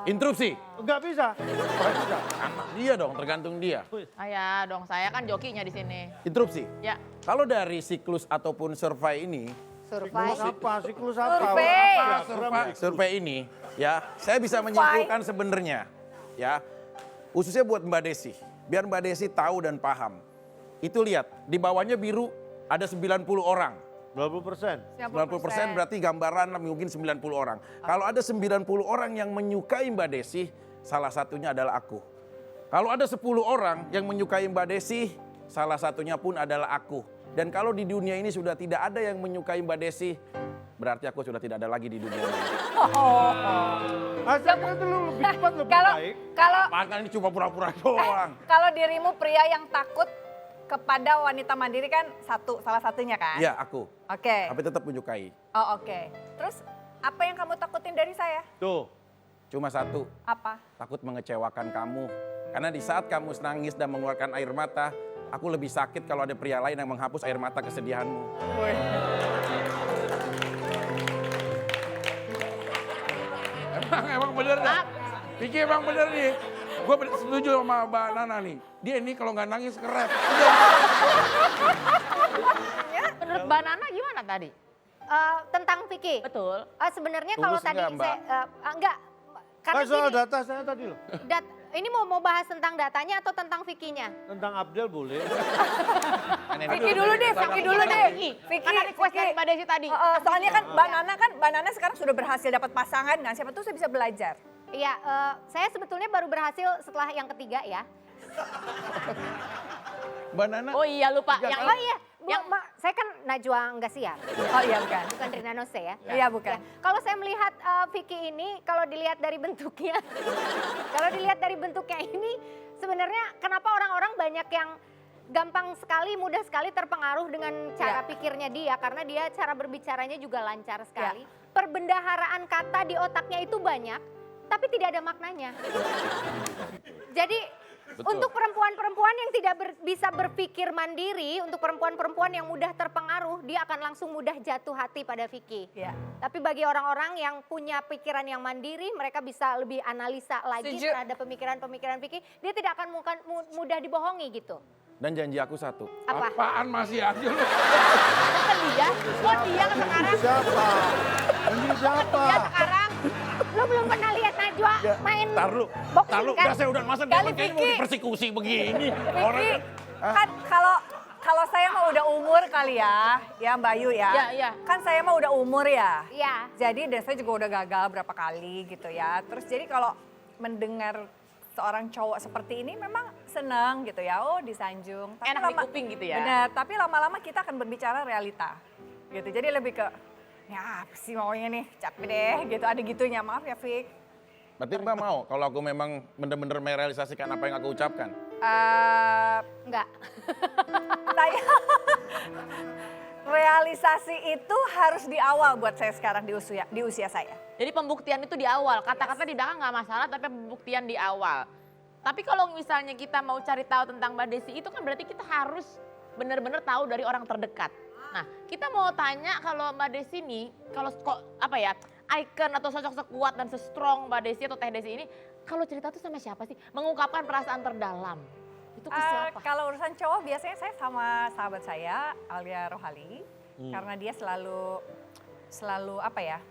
Interupsi. Enggak bisa. Enggak bisa. Sama dia dong, tergantung dia. Ayah dong, saya kan jokinya di sini. Interupsi. Ya. Kalau dari siklus ataupun survei ini, Survei. Siklus apa? Siklus apa? Survei. survei ini, ya, saya bisa menyimpulkan sebenarnya, ya, khususnya buat Mbak Desi, biar Mbak Desi tahu dan paham. Itu lihat, di bawahnya biru ada 90 orang. 20%. 90% berarti gambaran mungkin 90 orang. Kalau ada 90 orang yang menyukai Mbak Desi, salah satunya adalah aku. Kalau ada 10 orang yang menyukai Mbak Desi, salah satunya pun adalah aku. Dan kalau di dunia ini sudah tidak ada yang menyukai Mbak Desi, berarti aku sudah tidak ada lagi di dunia ini. Hasilnya itu lebih cepat, lebih Kalau baik. kalau Apaan ini cuma pura-pura doang. kalau dirimu pria yang takut kepada wanita mandiri kan salah satunya kan? Iya, aku. Oke. Tapi tetap menyukai. Oh oke. Terus apa yang kamu takutin dari saya? Tuh, Cuma satu, Apa? takut mengecewakan kamu. Karena di saat kamu nangis dan mengeluarkan air mata, aku lebih sakit kalau ada pria lain yang menghapus air mata kesedihanmu. Emang bener dah. Vicky emang bener nih. Gue setuju sama Mbak Nana nih. Dia ini kalau nggak nangis keren. Menurut Mbak Nana gimana tadi? Tentang Vicky. Betul. Sebenarnya Tunggu kalau tadi sebentar, Mbak. enggak, karena kan soal gini, data saya tadi loh. ini mau bahas tentang datanya atau tentang Vicky-nya? Tentang Abdel boleh. Vicky dulu deh, Vicky dulu deh. Vicky, Karena request dari Mbak Desi tadi. soalnya kan Mbak Nana sekarang sudah berhasil dapat pasangan kan, siapa tuh saya bisa belajar. Iya, saya sebetulnya baru berhasil setelah yang ketiga ya. Mbak Nana, Oh iya lupa. Yang Oh iya, saya kan Najwa Enggasiar, Oh iya bukan. bukan Rina Nose ya. Iya bukan. Kalau saya melihat Vicky ini, kalau dilihat dari bentuknya, ini sebenarnya kenapa orang-orang banyak yang gampang sekali, mudah sekali terpengaruh dengan cara pikirnya dia, karena dia cara berbicaranya juga lancar sekali. Perbendaharaan kata di otaknya itu banyak, tapi tidak ada maknanya. Jadi untuk perempuan-perempuan yang tidak bisa berpikir mandiri, untuk perempuan-perempuan yang mudah terpengaruh, dia akan langsung mudah jatuh hati pada Vicky. Iya. Tapi bagi orang-orang yang punya pikiran yang mandiri, mereka bisa lebih analisa lagi Setuju. terhadap pemikiran-pemikiran Vicky, dia tidak akan mudah dibohongi gitu. dan janji aku satu. Apa? Apaan masih aja lu? kan dia, kok dia kan sekarang? Siapa? Ini siapa? Dia sekarang. Lo belum pernah lihat Najwa main Taruh, boxing kan? saya udah masa Kali depan kayaknya mau Vicky. dipersekusi begini. Vicky, kan kalau saya mah udah umur kali ya Mbak Ayu ya. Iya, iya. Kan saya mah udah umur ya. Iya. Jadi dan saya juga udah gagal berapa kali gitu ya. Terus jadi kalau mendengar seorang cowok seperti ini memang senang gitu ya. Oh disanjung. Enak di kuping gitu ya. Benar, tapi lama-lama kita akan berbicara realita. Gitu, jadi lebih ke, ya apa sih maunya nih, capek deh gitu. Ada gitunya, maaf ya Fik. Berarti Mbak mau kalau aku memang benar-benar merealisasikan apa yang aku ucapkan? Enggak. Saya realisasi itu harus di awal buat saya sekarang di usia saya. Jadi pembuktian itu di awal, kata-kata di belakang nggak masalah, tapi pembuktian di awal. Tapi kalau misalnya kita mau cari tahu tentang Mbak Desi itu kan berarti kita harus benar-benar tahu dari orang terdekat. Nah, kita mau tanya kalau Mbak Desi ini, kalau kok apa ya, icon atau sosok sekuat dan se-strong Mbak Desi atau Teh Desi ini, kalau cerita tuh sama siapa sih? Mengungkapkan perasaan terdalam. Itu ke siapa? Kalau urusan cowok biasanya saya sama sahabat saya, Alia Rohali. Karena dia selalu apa ya,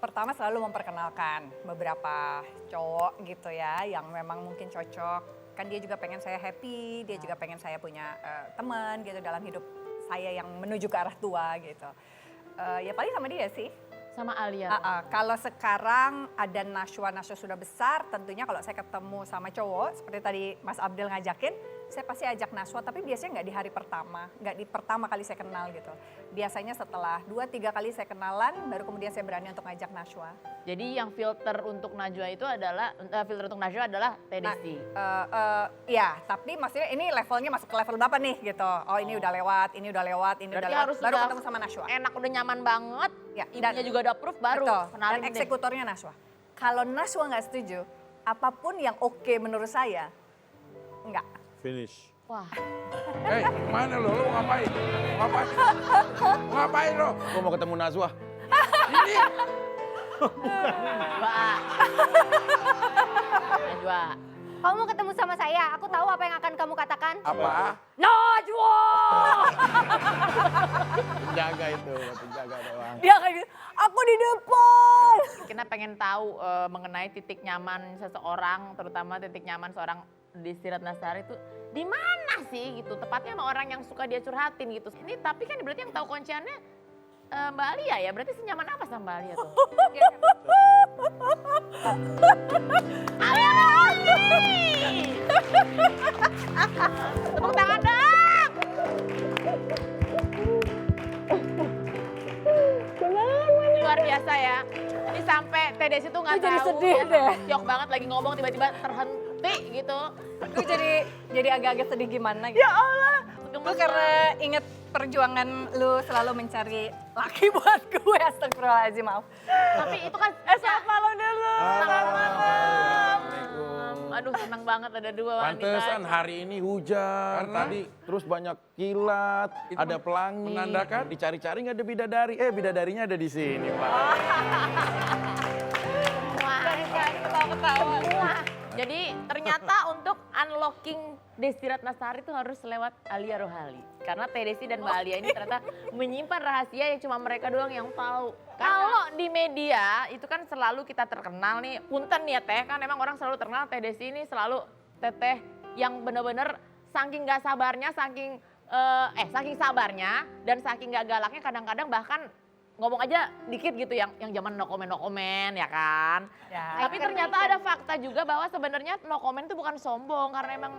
pertama selalu memperkenalkan beberapa cowok gitu ya yang memang mungkin cocok. Kan dia juga pengen saya happy, dia juga pengen saya punya teman gitu dalam hidup saya yang menuju ke arah tua gitu. Ya paling sama dia sih. Sama Alia. Kalau sekarang ada Najwa sudah besar, tentunya kalau saya ketemu sama cowok, seperti tadi Mas Abdel ngajakin, saya pasti ajak Najwa, tapi biasanya nggak di hari pertama, nggak di pertama kali saya kenal gitu. Biasanya setelah 2-3 kali saya kenalan, baru kemudian saya berani untuk ngajak Najwa. Jadi yang filter untuk Najwa itu adalah, Teh Desi. Ya, tapi maksudnya ini levelnya masuk ke level berapa nih gitu. Oh ini udah lewat, ini udah lewat, ini Berarti udah lewat, harus baru sudah ketemu sama Najwa. Enak, udah nyaman banget. Ya, Ibunya juga udah approve baru. Betul, dan Kenalin deh. eksekutornya Najwa. Kalau Najwa nggak setuju, apapun yang oke menurut saya, enggak. Finish. Wah, Mana lo? Lo mau ngapain? Mau ngapain? Mau ngapain lo? Aku mau ketemu Najwa. Ini Mbak. Najwa. Kamu mau ketemu sama saya, aku tahu apa yang akan kamu katakan. Apa? Najwa! Penjaga itu, penjaga doang. Dia kayak gitu, aku di depan. Kita pengen tahu mengenai titik nyaman seseorang, terutama titik nyaman seorang Desi Ratnasari itu di mana sih gitu. Tepatnya sama orang yang suka dia curhatin gitu. Ini tapi kan berarti yang tahu kunciannya Mbak Alia ya. Berarti senyaman apa sama Mbak Alia tuh? Alia Rohali! Tepuk tangan dong! Luar biasa ya. Ini sampai Teh Desi tuh nggak tahu. Jadi sedih ya, deh. Syok banget lagi ngomong tiba-tiba terhenti gitu. Gue jadi agak-agak sedih gimana gitu. Ya Allah. Lu karena inget perjuangan lu selalu mencari laki buat gue, astagfirullahaladzim, maaf. Tapi itu kan Selamat malam dulu. Selamat malam. Assalamualaikum. Aduh senang banget ada dua wanita. Pantesan hari ini hujan, Karena? tadi terus banyak kilat, Itu ada pelangi. menandakan? Dicari-cari nggak ada bidadari. Bidadarinya ada di sini, Pak. Ketawa-ketawa. Jadi ternyata untuk unlocking Desi Ratnasari itu harus lewat Alia Rohali. Karena Teh Desi dan Mbak Alia ini ternyata menyimpan rahasia yang cuma mereka doang yang tahu. Kalau di media itu kan selalu kita terkenal nih, punten nih ya Teh, kan emang orang selalu terkenal Teh Desi ini selalu teteh yang bener-bener saking gak sabarnya, saking sabarnya dan saking gak galaknya kadang-kadang bahkan ngomong aja dikit gitu yang zaman no comment ya kan. Ya. Tapi ternyata ada fakta juga bahwa sebenarnya no comment itu bukan sombong karena emang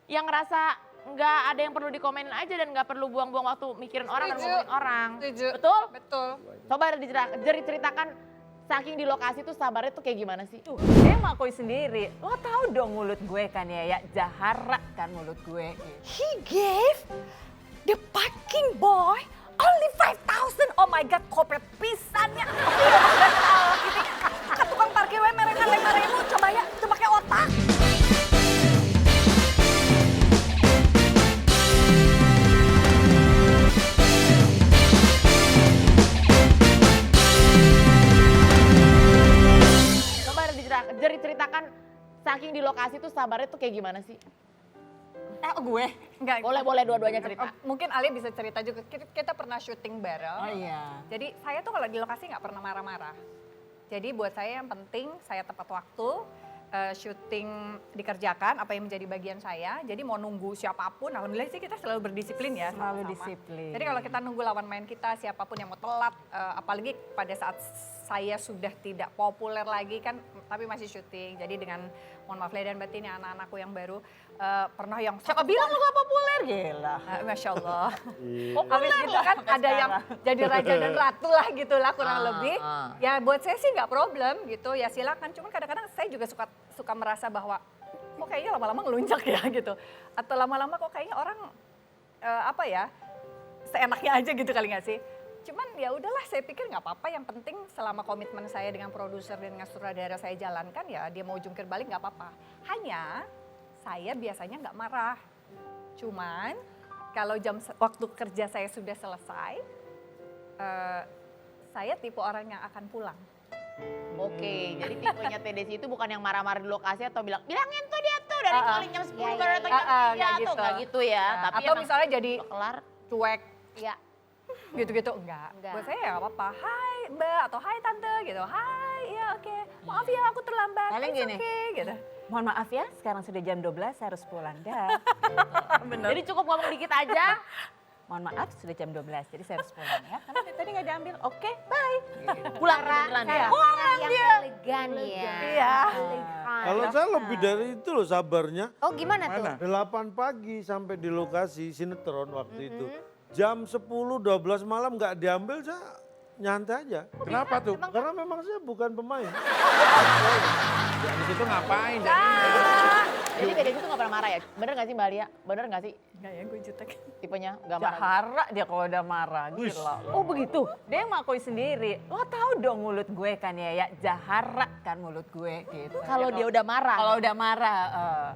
yang ngerasa nggak ada yang perlu dikomenin aja dan nggak perlu buang-buang waktu mikirin orang dan Setuju. ngomongin orang. Setuju. Betul? Betul. Coba ceritakan saking di lokasi tuh sabarnya tuh kayak gimana sih? Dia ngakui sendiri, lo tahu dong mulut gue kan ya jahara kan mulut gue. He gave the parking boy only 5,000. Oh my god, kopet pisannya. Ke tukang parkir we mereka lempar-lempar coba ya, coba pakai otak. Coba ceritakan saking di lokasi tuh sabarnya tuh kayak gimana sih? Gue? Enggak. Boleh dua-duanya cerita. Mungkin Ali bisa cerita juga, kita pernah syuting bareng. Oh iya. Jadi saya tuh kalau di lokasi nggak pernah marah-marah. Jadi buat saya yang penting saya tepat waktu, syuting dikerjakan apa yang menjadi bagian saya. Jadi mau nunggu siapapun, alhamdulillah sih kita selalu berdisiplin ya. Selalu sama-sama. disiplin. Jadi kalau kita nunggu lawan main kita, siapapun yang mau telat, apalagi pada saat saya sudah tidak populer lagi kan, tapi masih syuting. Jadi dengan mohon maaf lahir dan batin ya anak-anakku yang baru, pernah yang Siapa bilang lo gak populer? Gila. Masya Allah. Populer Habis gitu kan ada yang jadi raja dan ratu lah gitu lah kurang lebih. Ya buat saya sih nggak problem gitu, ya silakan. Cuman kadang-kadang saya juga suka merasa bahwa kok kayaknya lama-lama ngelunjak ya gitu. Atau lama-lama kok kayaknya orang seenaknya aja gitu kali nggak sih. Cuman ya udahlah saya pikir nggak apa-apa, yang penting selama komitmen saya dengan produser dan dengan sutradara saya jalankan ya dia mau jungkir balik nggak apa-apa. Hanya saya biasanya nggak marah. Cuman kalau waktu kerja saya sudah selesai, saya tipe orang yang akan pulang. Oke, jadi tipenya Teh Desi itu bukan yang marah-marah di lokasi atau bilangin tuh dia tuh dari paling jam 10 baru datang jam 3 tuh nggak gitu ya. Tapi Atau emang misalnya jadi udah kelar. cuek Ya, gitu-gitu enggak. Buat saya ya nggak apa-apa. Hai Mbak atau hai Tante gitu. Hai, ya oke. Maaf ya aku terlambat. Paling It's gini. okay, gitu. Mohon maaf ya, sekarang sudah jam 12, saya harus pulang dah. Jadi cukup ngomong dikit aja. Mohon maaf, sudah jam 12, jadi saya harus pulang ya. Karena tadi nggak diambil, oke, bye. Pulang beneran ya. cara yang elegan ya. Iya. Elegan. Kalau saya lebih dari itu loh sabarnya. Oh gimana tuh? 8 pagi sampai di lokasi sinetron waktu itu. Jam 10-12 malam nggak diambil, saya nyantai aja. Kenapa tuh? Karena memang saya bukan pemain. Ya, di situ ngapain? Jadi Teh Desi tuh gak pernah marah ya? Bener gak sih Mbak Alia? Bener gak sih Enggak ya gue jutek. tipenya gak marah? Jahara dia kalau udah marah, gila. Oh begitu, dia ngakui sendiri. Lo tahu dong mulut gue kan ya jahara kan mulut gue gitu. Kalau dia udah marah. Kalau udah marah,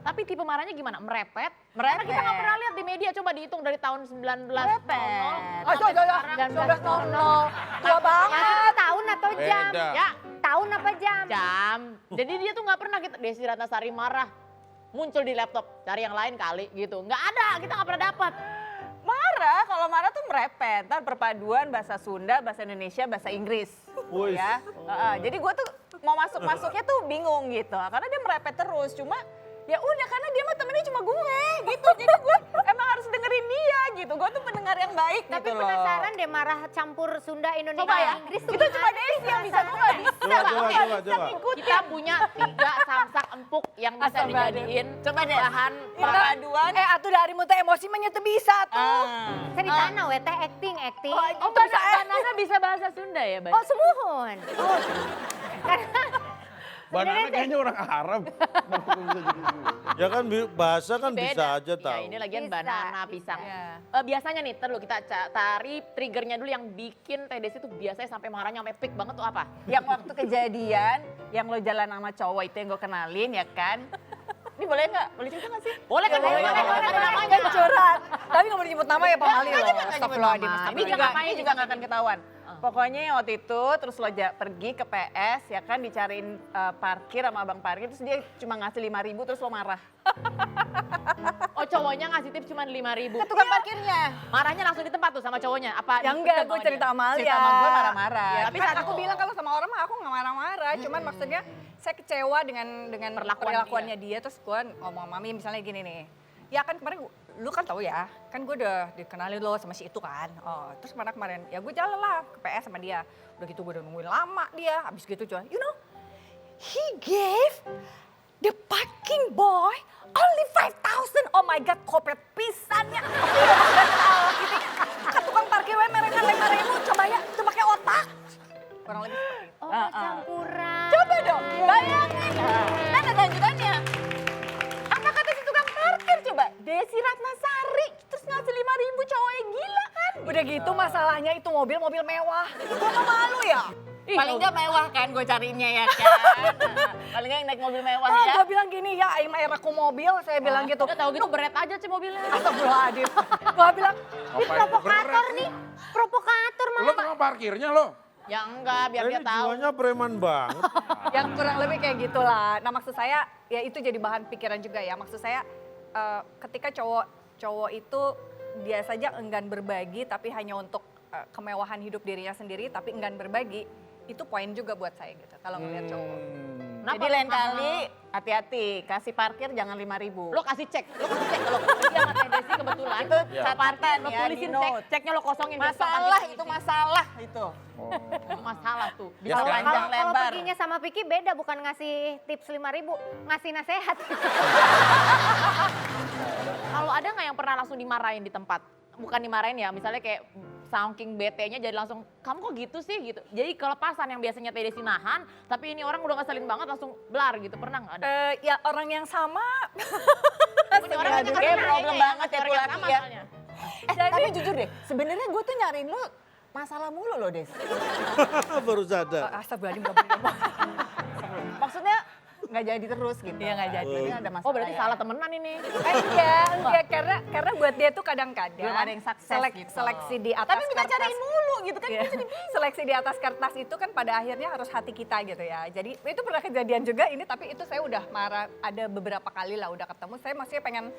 Tapi tipe marahnya gimana? Merepet? Karena Merepet. kita gak pernah lihat di media, coba dihitung dari tahun 1900. Merepet. Oh, sampai sekarang. 1900. Tua banget. Maksudnya tahun atau jam? Beda. Ya, Tahun apa jam? jam. Jadi dia tuh gak pernah gitu, Desi Ratnasari marah. Muncul di laptop, cari yang lain kali gitu. Nggak ada, kita nggak pernah dapat. marah, kalau marah tuh merepet. Ntar perpaduan bahasa Sunda, bahasa Indonesia, bahasa Inggris. Wih. Ya. Jadi gue tuh mau masuknya tuh bingung gitu. Karena dia merepet terus. Cuma ya udah karena dia mah temennya cuma gue gitu. Jadi gue emang harus dengerin dia gitu. Gue tuh pendengar yang baik Tapi gitu loh. penasaran deh marah campur Sunda Indonesia Coba ya. Inggris tuh Itu cuma gimana Desi sih yang bisa, gue nggak bisa. Coba. Kita punya 3 samsak empuk yang bisa Asal dijadiin Coba deh. bahan Perpaduan. Atuh dari muta emosi mah nyete bisa tuh. Ceritana we teh acting. Oh, Banana bisa bahasa Sunda ya, Ban? Oh, semuhun. Oh. Banana kayaknya orang Arab. Kenapa kok bisa jadi gitu? Ya kan bahasa kan Beda. bisa aja Ya, tahu. ini lagian Bisa, banana, pisang. Iya. Biasanya nih, terus kita tarik triggernya dulu yang bikin Teh Desi tuh biasanya sampai marahnya sampai peak banget tuh apa? Yang waktu kejadian, yang lo jalan sama cowok itu yang gue kenalin ya kan. Ini boleh nggak? Boleh cerita nggak sih? Boleh kan? Boleh, ada namanya. Curhat. Tapi nggak boleh nyebut nama ya Pak Mali loh. Astagfirullahaladzim. nama. Ini juga, ini juga nggak akan ketahuan. Pokoknya yang waktu itu terus lo pergi ke PS ya kan dicariin parkir sama abang parkir terus dia cuma ngasih 5.000 terus lo marah. Oh cowoknya ngasih tips cuma 5.000. Ke tukang parkirnya. Marahnya langsung di tempat tuh sama cowoknya? Apa? Ya enggak, gue dia? cerita sama Alia. Cerita sama gue marah-marah. Ya, Tapi tapi saat aku bilang kalau sama orang mah aku nggak marah-marah. Cuman maksudnya saya kecewa dengan perilakuannya dia. Terus gue ngomong sama Mami misalnya gini nih. Ya kan kemarin lu kan tahu ya, kan gue udah dikenalin lo sama si itu kan. Oh, terus kemarin ya gue jalan lah ke PS sama dia. Udah gitu gue udah nungguin lama dia. Habis gitu cuman, you know, he gave the parking boy only 5.000. Oh my God, kopet pisannya. Kan tukang parkir we merengan 5.000, coba ya, itu pakai otak. Kurang lebih seperti itu. Oh, campuran. Coba dong, bayangin. Dan ada lanjutannya. Apa kata si tukang parkir coba? Desi Ratnasari, terus ngasih 5.000 cowoknya gila kan? Udah gitu masalahnya itu mobil mewah. Gue mah malu ya. Paling nggak mewah kan gue cariinnya ya kan. Paling nggak yang naik mobil mewah Oh, ya. gue bilang gini ya, aing mah aku mobil, saya bilang gitu. Udah tahu gitu beret aja sih mobilnya. Astagfirullahaladzim. Gue bilang, Provokator nih, provokator Lo mama. tukang parkirnya lo. Ya enggak, biar Ini dia tahu. jiwanya preman banget. yang kurang lebih kayak gitulah. Nah maksud saya, ya itu jadi bahan pikiran juga ya. Maksud saya, ketika cowok itu dia saja enggan berbagi, tapi hanya untuk kemewahan hidup dirinya sendiri, tapi enggan berbagi, itu poin juga buat saya gitu, kalau ngeliat cowok. Jadi lain kali hati-hati, kasih parkir jangan 5.000. Lo kasih cek kalau pergi sama Teh Desi kebetulan. Itu Ya. catatan Lo ya, tulisin di note. ceknya lo kosongin. biar Masalah tukang itu parkir masalah itu. Masalah tuh. Ya, Kalau sekarang panjang kalau lebar. perginya sama Piki beda, bukan ngasih tips 5.000, ngasih nasehat. Kalau ada nggak yang pernah langsung dimarahin di tempat? Bukan dimarahin ya, misalnya kayak saking bete-nya jadi langsung, kamu kok gitu sih gitu. Jadi kelepasan yang biasanya Teh Desi nahan, tapi ini orang udah ngeselin banget langsung blar gitu, pernah nggak ada? Ya orang yang sama. Ini orang Aduh, kan kayak kayaknya problem ya, banget ya orang tuh yang laki sama ya. soalnya. Tapi jujur deh, sebenarnya gue tuh nyariin lo masalah mulu loh Des. Baru sadar. Astagfirullahaladzim, gak boleh. Maksudnya nggak jadi terus gitu. Iya, nggak jadi. Berarti ada masalah Oh berarti ya. salah temenan ini. Enggak, karena buat dia tuh kadang-kadang Belum ada yang sukses gitu. seleksi di atas Tapi minta cariin mulu gitu kan. Iya. Seleksi di atas kertas itu kan pada akhirnya harus hati kita gitu ya. Jadi itu pernah kejadian juga ini, tapi itu saya udah marah ada beberapa kali lah udah ketemu. Saya masih pengen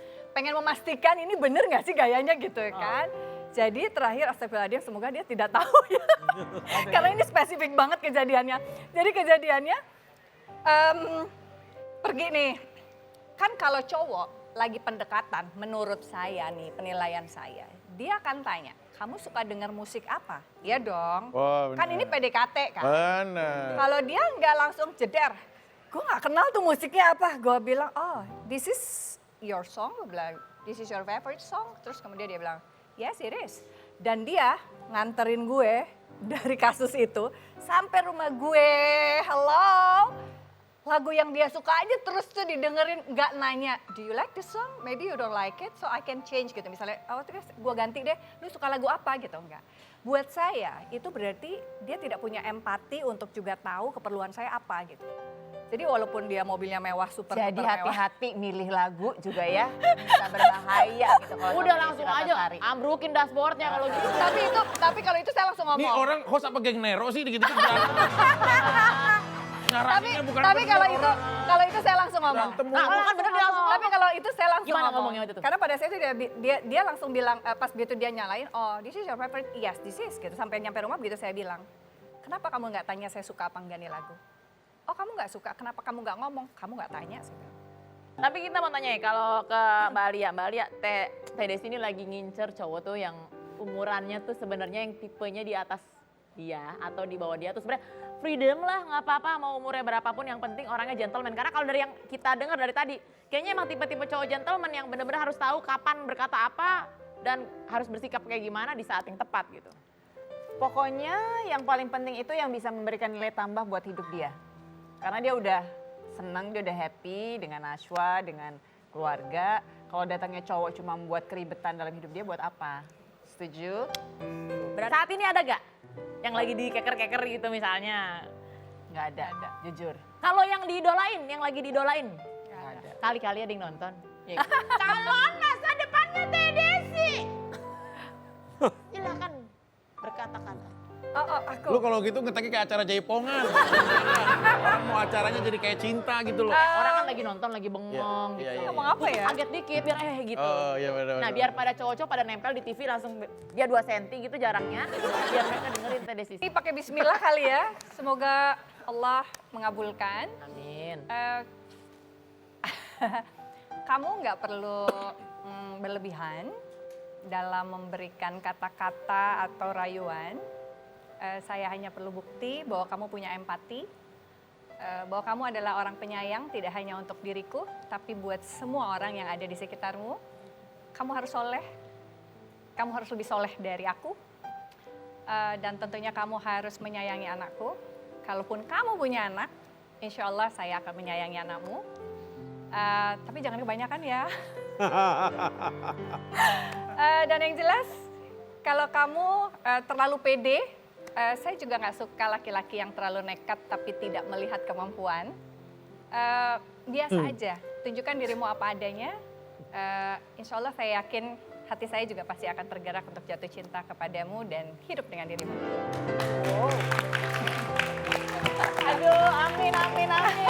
memastikan ini bener nggak sih gayanya gitu kan. Jadi terakhir astagfirullahaladzim, semoga dia tidak tahu ya. Karena ini spesifik banget kejadiannya. Jadi kejadiannya pergi nih. Kan kalau cowok lagi pendekatan, menurut saya nih penilaian saya, dia akan tanya, kamu suka dengar musik apa? Iya dong. Oh, Kan ini PDKT kan. Benar. Kalau dia nggak langsung jeder, gue nggak kenal tuh musiknya apa. Gue bilang, oh this is your song. Gue bilang, this is your favorite song. Terus kemudian dia bilang, yes it is. Dan dia nganterin gue dari kasus itu sampai rumah gue. Hello. Lagu yang dia suka aja terus tuh didengerin, nggak nanya, do you like the song? Maybe you don't like it, so I can change gitu. Misalnya, oh terus gue ganti deh, lu suka lagu apa gitu, enggak. Buat saya itu berarti dia tidak punya empati untuk juga tahu keperluan saya apa gitu. Jadi walaupun dia mobilnya mewah, super Jadi mewah. hati-hati milih lagu juga ya. Bisa berbahaya gitu. kalau Udah sama langsung Desi aja Ratnasari. ambrukin dashboardnya kalau gitu. Tapi kalau itu saya langsung ngomong. Ini orang host apa geng Nero sih gitu-gitu berantem. Nyaraninnya bukan Tapi bener kalau orang. itu saya langsung ngomong. Berantem Nah, itu kan bener dia langsung Tapi kalau itu saya langsung Gimana ngomong. ngomongnya waktu itu? Karena pada saat itu dia langsung bilang, pas begitu dia nyalain, oh this is your favorite, yes this is gitu. Sampai nyampe rumah begitu saya bilang, kenapa kamu nggak tanya saya suka apa enggak nih lagu? Oh kamu nggak suka, kenapa kamu nggak ngomong? Kamu nggak tanya sih. Tapi kita mau tanya ya, kalau ke Mbak Alia, Teh Desi ini lagi ngincer cowok tuh yang umurannya tuh sebenarnya yang tipenya di atas dia atau di bawah dia tuh sebenarnya freedom lah, nggak apa-apa mau umurnya berapapun, yang penting orangnya gentleman. Karena kalau dari yang kita dengar dari tadi, kayaknya emang tipe-tipe cowok gentleman yang benar-benar harus tahu kapan berkata apa dan harus bersikap kayak gimana di saat yang tepat gitu. Pokoknya yang paling penting itu yang bisa memberikan nilai tambah buat hidup dia. Karena dia udah seneng, dia udah happy dengan Nashwa, dengan keluarga. Kalau datangnya cowok cuma membuat keribetan dalam hidup dia, buat apa? Setuju? Saat ini ada gak yang lagi dikeker-keker gitu misalnya? Nggak ada, jujur. Kalau yang diidolain, yang lagi diidolain? Nggak ada. Kali-kali ada yang nonton. Ya, calon masa depannya Teh Desi. Silakan berkata-kata. Aku. Lu kalau gitu ngeteknya kayak acara jaipongan. Orang mau acaranya jadi kayak cinta gitu loh. Orang kan lagi nonton, lagi bengong Iya, gitu. iya, iya. Ngomong apa ya? Kaget dikit biar gitu. Oh iya benar. Nah biar pada cowok-cowok pada nempel di TV langsung dia 2 cm gitu jaraknya. Biar mereka dengerin Teh Desi. Ini pakai bismillah kali ya. Semoga Allah mengabulkan. Amin. Kamu nggak perlu berlebihan dalam memberikan kata-kata atau rayuan. Saya hanya perlu bukti bahwa kamu punya empati, bahwa kamu adalah orang penyayang tidak hanya untuk diriku, tapi buat semua orang yang ada di sekitarmu. Kamu harus soleh, kamu harus lebih soleh dari aku, dan tentunya kamu harus menyayangi anakku. Kalaupun kamu punya anak, insya Allah saya akan menyayangi anakmu. Tapi jangan kebanyakan ya. Dan yang jelas, kalau kamu terlalu pede, saya juga nggak suka laki-laki yang terlalu nekat tapi tidak melihat kemampuan. Biasa aja, tunjukkan dirimu apa adanya. Insya Allah saya yakin hati saya juga pasti akan tergerak untuk jatuh cinta kepadamu dan hidup dengan dirimu. Aduh, amin, amin, amin.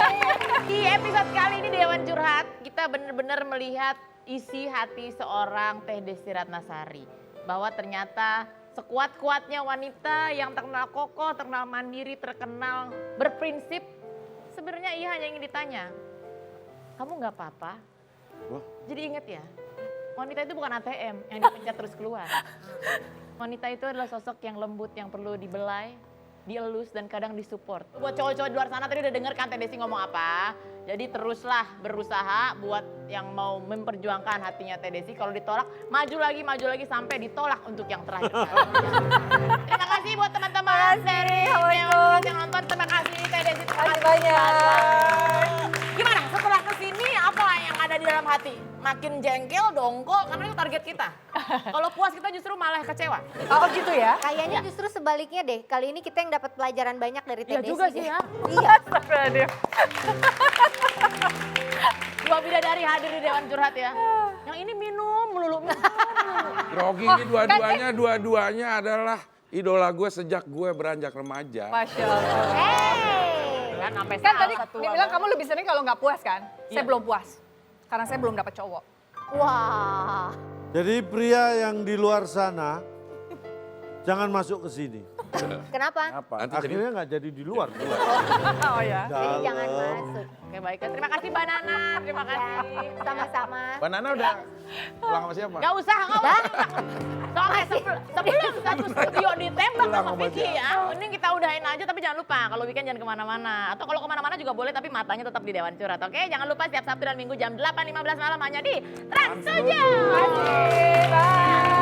Di episode kali ini Dewan Curhat, kita benar-benar melihat isi hati seorang Teh Desi Ratnasari. Bahwa ternyata sekuat-kuatnya wanita yang terkenal kokoh, terkenal mandiri, terkenal berprinsip. Sebenarnya ia hanya ingin ditanya, kamu nggak apa-apa? Jadi ingat ya, wanita itu bukan ATM yang dipencet terus keluar. Wanita itu adalah sosok yang lembut, yang perlu dibelai, dielus dan kadang disupport. Buat cowok-cowok di luar sana tadi udah denger kan Teh Desi ngomong apa? Jadi teruslah berusaha buat yang mau memperjuangkan hatinya Teh Desi. Kalau ditolak, maju lagi sampai ditolak untuk yang terakhir. Terima kasih buat teman-teman dari yang nonton. Terima kasih Teh Desi. Terima kasih banyak. Gimana setelah kesini apa yang ada di dalam hati? Makin jengkel, dongkol, karena itu target kita. Kalau puas kita justru malah kecewa. Oh gitu ya? Kayaknya justru sebaliknya deh. Kali ini kita yang dapat pelajaran banyak dari Teh Iya Desi. juga sih deh. ya. Iya. Astagfirullahaladzim. 2 bidadari hadir di Dewan Curhat ya. Yang ini minum melulu. Grogi ini dua-duanya adalah idola gue sejak gue beranjak remaja. Masya Allah. Kan sampai Kan tadi saat dia bilang kamu lebih sering kalau nggak puas kan? Saya belum puas. Karena saya belum dapat cowok. Wah. Jadi pria yang di luar sana jangan masuk ke sini. Kenapa? Apa? Nanti jadi Akhirnya nggak jadi di luar. Oh ya. Jadi jangan masuk. Oke baik, terima kasih Mbak Nana, terima kasih. Sama-sama. Mbak Nana udah pulang sama siapa? Gak usah, soalnya sebelum satu studio ditembak Pulang sama sama Vicky ya. Mending kita udahin aja tapi jangan lupa kalau weekend jangan kemana-mana. Atau kalau kemana-mana juga boleh tapi matanya tetap di Dewan Curhat. Oke, jangan lupa setiap Sabtu dan Minggu jam 8.15 malam hanya di Trans 7. Bye.